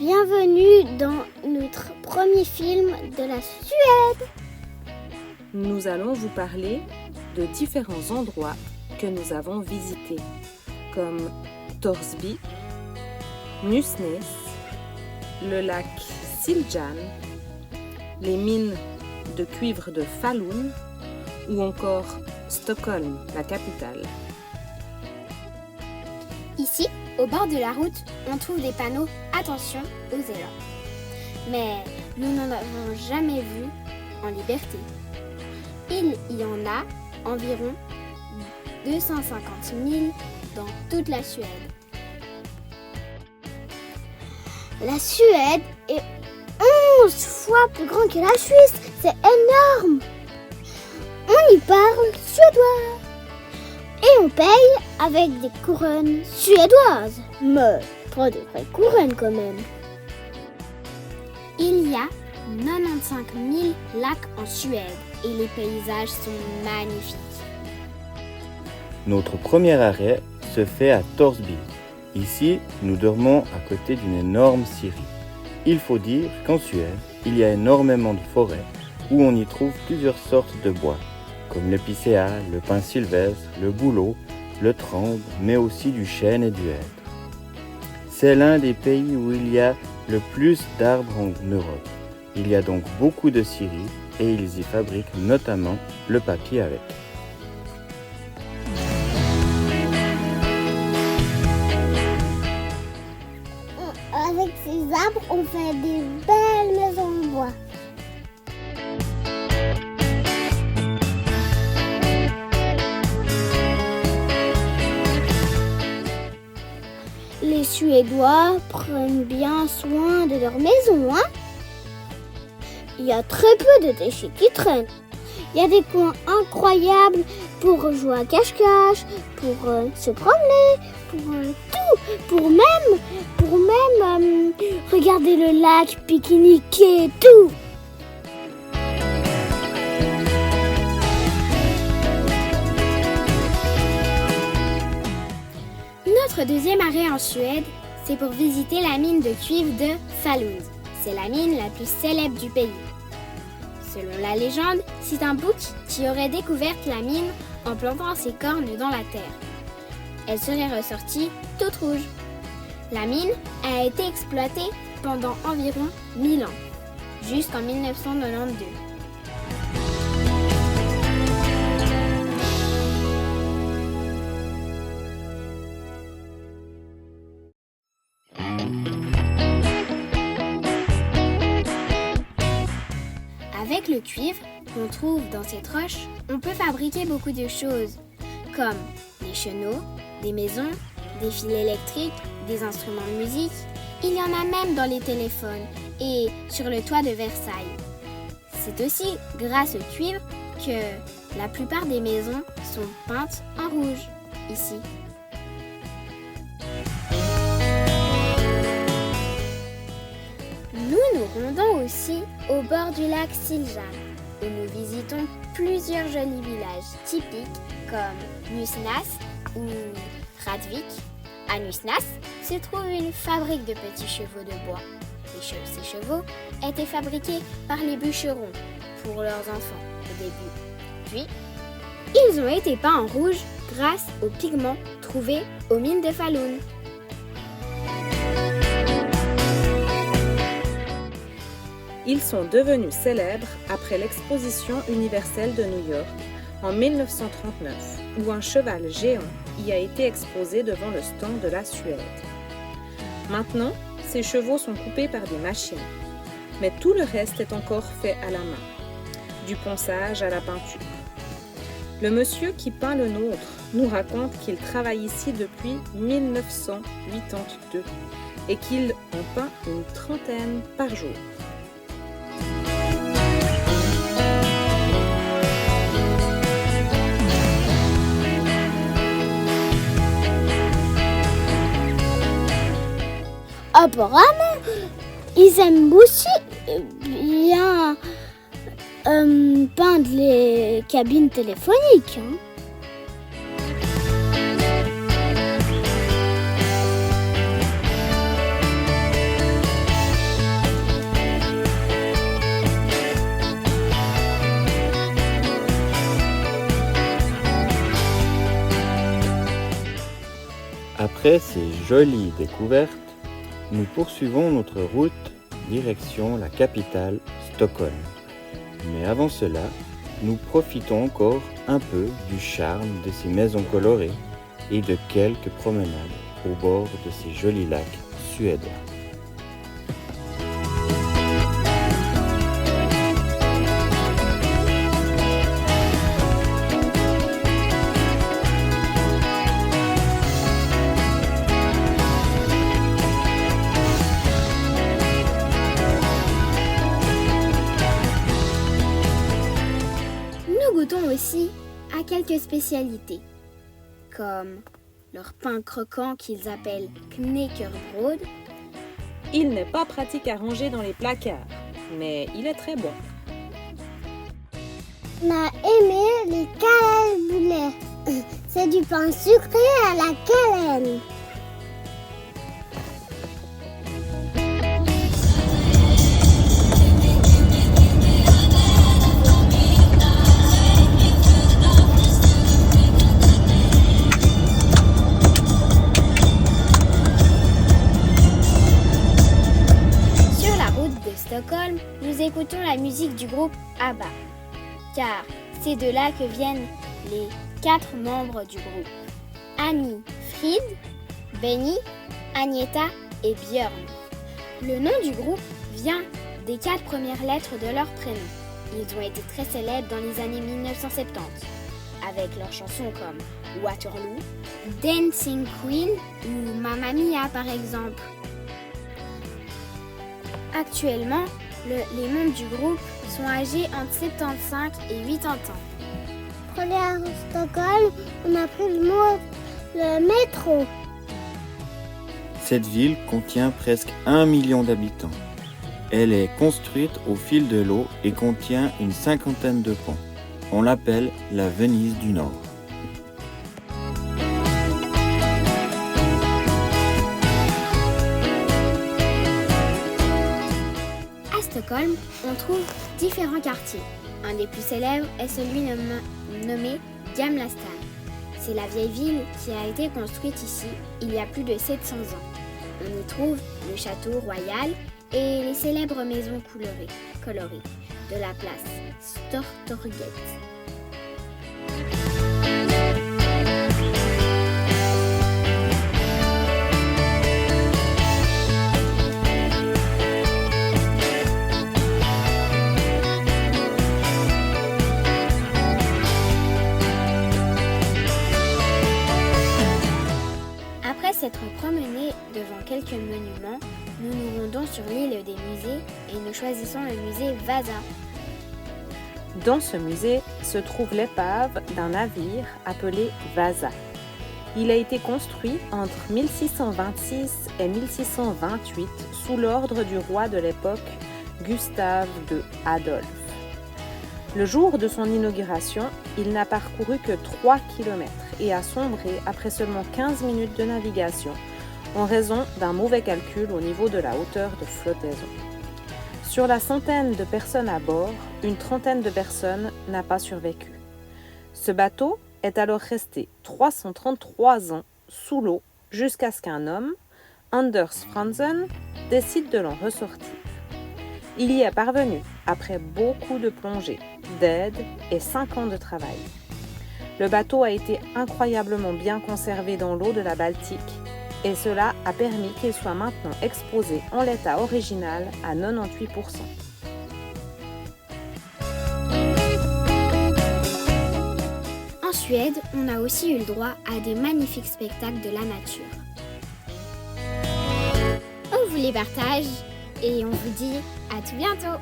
Bienvenue dans notre premier film de la Suède. Nous allons vous parler de différents endroits que nous avons visités, comme Torsby, Nusnäs, le lac Siljan, les mines de cuivre de Falun ou encore Stockholm, la capitale. Ici, au bord de la route, on trouve des panneaux « Attention aux élans ». Mais nous n'en avons jamais vu en liberté. Il y en a environ 250 000 dans toute la Suède. La Suède est 11 fois plus grande que la Suisse. C'est énorme. On y parle suédois. Et on paye avec des couronnes suédoises. Mais pas de vraies couronnes quand même. Il y a 95 000 lacs en Suède et les paysages sont magnifiques. Notre premier arrêt se fait à Torsby. Ici, nous dormons à côté d'une énorme scierie. Il faut dire qu'en Suède, il y a énormément de forêts où on y trouve plusieurs sortes de bois, comme l'épicéa, le pin sylvestre, le bouleau, le tremble, mais aussi du chêne et du hêtre. C'est l'un des pays où il y a le plus d'arbres en Europe. Il y a donc beaucoup de scieries et ils y fabriquent notamment le papier avec. Avec ces arbres, on fait des belles maisons en bois. Les Suédois prennent bien soin de leur maison, hein? Il y a très peu de déchets qui traînent. Il y a des coins incroyables pour jouer à cache-cache, pour se promener, pour tout, pour même regarder le lac, pique-niquer, tout. Notre deuxième arrêt en Suède, c'est pour visiter la mine de cuivre de Falun. C'est la mine la plus célèbre du pays. Selon la légende, c'est un bouc qui aurait découvert la mine en plantant ses cornes dans la terre. Elle serait ressortie toute rouge. La mine a été exploitée pendant environ 1000 ans, jusqu'en 1992. Avec le cuivre qu'on trouve dans cette roche, on peut fabriquer beaucoup de choses, comme des chenaux, des maisons, des fils électriques, des instruments de musique. Il y en a même dans les téléphones et sur le toit de Versailles. C'est aussi grâce au cuivre que la plupart des maisons sont peintes en rouge, ici. Nous rendons aussi au bord du lac Siljan, où nous visitons plusieurs jolis villages typiques comme Nusnäs ou Rättvik. À Nusnäs se trouve une fabrique de petits chevaux de bois. Ces chevaux étaient fabriqués par les bûcherons pour leurs enfants au début. Puis, ils ont été peints en rouge grâce aux pigments trouvés aux mines de Falun. Ils sont devenus célèbres après l'exposition universelle de New York en 1939, où un cheval géant y a été exposé devant le stand de la Suède. Maintenant, ces chevaux sont coupés par des machines, mais tout le reste est encore fait à la main, du ponçage à la peinture. Le monsieur qui peint le nôtre nous raconte qu'il travaille ici depuis 1982 et qu'il en peint une trentaine par jour. Apparemment, ils aiment aussi bien peindre les cabines téléphoniques. Hein. Après ces jolies découvertes, nous poursuivons notre route direction la capitale, Stockholm. Mais avant cela, nous profitons encore un peu du charme de ces maisons colorées et de quelques promenades au bord de ces jolis lacs suédois. Nous goûtons aussi à quelques spécialités, comme leur pain croquant qu'ils appellent knäckebröd. Il n'est pas pratique à ranger dans les placards, mais il est très bon. On a aimé les canelbulets. C'est du pain sucré à la cannelle. Sur la route de Stockholm, nous écoutons la musique du groupe ABBA, car c'est de là que viennent les 4 membres du groupe. Annie, Frid, Benny, Agneta et Björn. Le nom du groupe vient des 4 premières lettres de leur prénom. Ils ont été très célèbres dans les années 1970, avec leurs chansons comme Waterloo, Dancing Queen ou Mamma Mia par exemple. Actuellement, les membres du groupe sont âgés entre 75 et 80 ans. Pour aller à Stockholm, on a pris le métro. Cette ville contient presque 1 million d'habitants. Elle est construite au fil de l'eau et contient une 50aine de ponts. On l'appelle la Venise du Nord. À Stockholm, on trouve différents quartiers. Un des plus célèbres est celui nommé Gamla stan. C'est la vieille ville qui a été construite ici il y a plus de 700 ans. On y trouve le château royal et les célèbres maisons colorées de la place Stortorget. Après s'être promenés devant quelques monuments, nous nous rendons sur l'île des musées et nous choisissons le musée Vasa. Dans ce musée se trouve l'épave d'un navire appelé Vasa. Il a été construit entre 1626 et 1628 sous l'ordre du roi de l'époque, Gustave II Adolphe. Le jour de son inauguration, il n'a parcouru que 3 km et a sombré après seulement 15 minutes de navigation en raison d'un mauvais calcul au niveau de la hauteur de flottaison. Sur la centaine de personnes à bord, une trentaine de personnes n'a pas survécu. Ce bateau est alors resté 333 ans sous l'eau jusqu'à ce qu'un homme, Anders Franzen, décide de l'en ressortir. Il y est parvenu après beaucoup de plongées, d'aides et 5 ans de travail. Le bateau a été incroyablement bien conservé dans l'eau de la Baltique et cela a permis qu'il soit maintenant exposé en l'état original à 98%. En Suède, on a aussi eu le droit à des magnifiques spectacles de la nature. On vous les partage et on vous dit à tout bientôt!